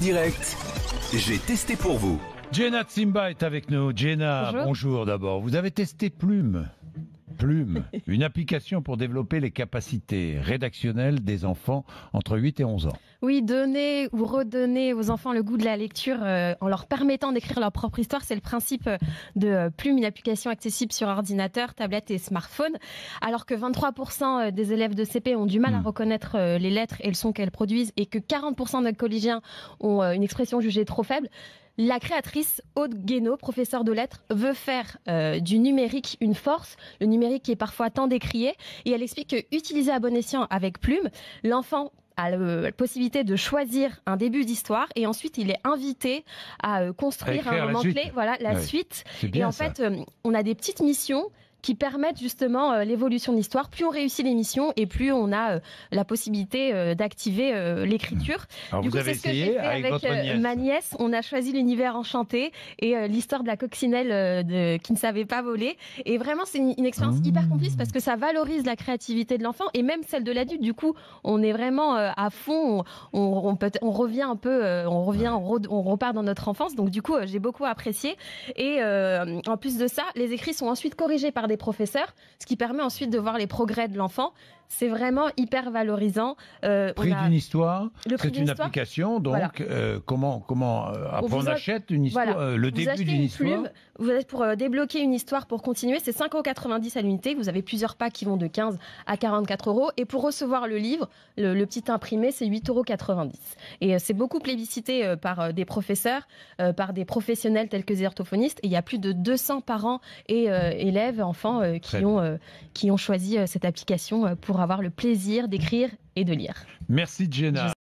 Direct, j'ai testé pour vous. Jenna Tsimba est avec nous. Jenna, bonjour d'abord. Vous avez testé Plume, une application pour développer les capacités rédactionnelles des enfants entre 8 et 11 ans. Oui, donner ou redonner aux enfants le goût de la lecture en leur permettant d'écrire leur propre histoire, c'est le principe de Plume, une application accessible sur ordinateur, tablette et smartphone. Alors que 23% des élèves de CP ont du mal à reconnaître les lettres et le son qu'elles produisent et que 40% des collégiens ont une expression jugée trop faible, la créatrice Aude Guénaud, professeure de lettres, veut faire du numérique une force, le numérique qui est parfois tant décrié, et elle explique que utilisé à bon escient avec Plume, l'enfant a la possibilité de choisir un début d'histoire et ensuite il est invité à construire un moment clé, voilà, la suite. Et en fait, on a des petites missions qui permettent justement l'évolution de l'histoire. Plus on réussit les missions et plus on a la possibilité d'activer l'écriture. Alors du coup, c'est ce que j'ai fait avec ma nièce. On a choisi l'univers enchanté et l'histoire de la coccinelle qui ne savait pas voler. Et vraiment, c'est une expérience hyper complice parce que ça valorise la créativité de l'enfant et même celle de l'adulte. Du coup, on est vraiment à fond. On revient un peu, on repart dans notre enfance. Donc du coup, j'ai beaucoup apprécié. Et en plus de ça, les écrits sont ensuite corrigés par des professeurs, ce qui permet ensuite de voir les progrès de l'enfant. C'est vraiment hyper valorisant. Prix d'une histoire, c'est une application, donc voilà. Comment après on achète une histoire, le début d'une histoire. Vous êtes pour débloquer une histoire pour continuer, c'est 5,90 € à l'unité. Vous avez plusieurs packs qui vont de 15 à 44 €. Et pour recevoir le livre, le petit imprimé, c'est 8,90 €. Et c'est beaucoup plébiscité par des professeurs, par des professionnels tels que des orthophonistes. Et il y a plus de 200 parents et élèves, enfants qui ont choisi cette application pour avoir le plaisir d'écrire et de lire. Merci Jenna.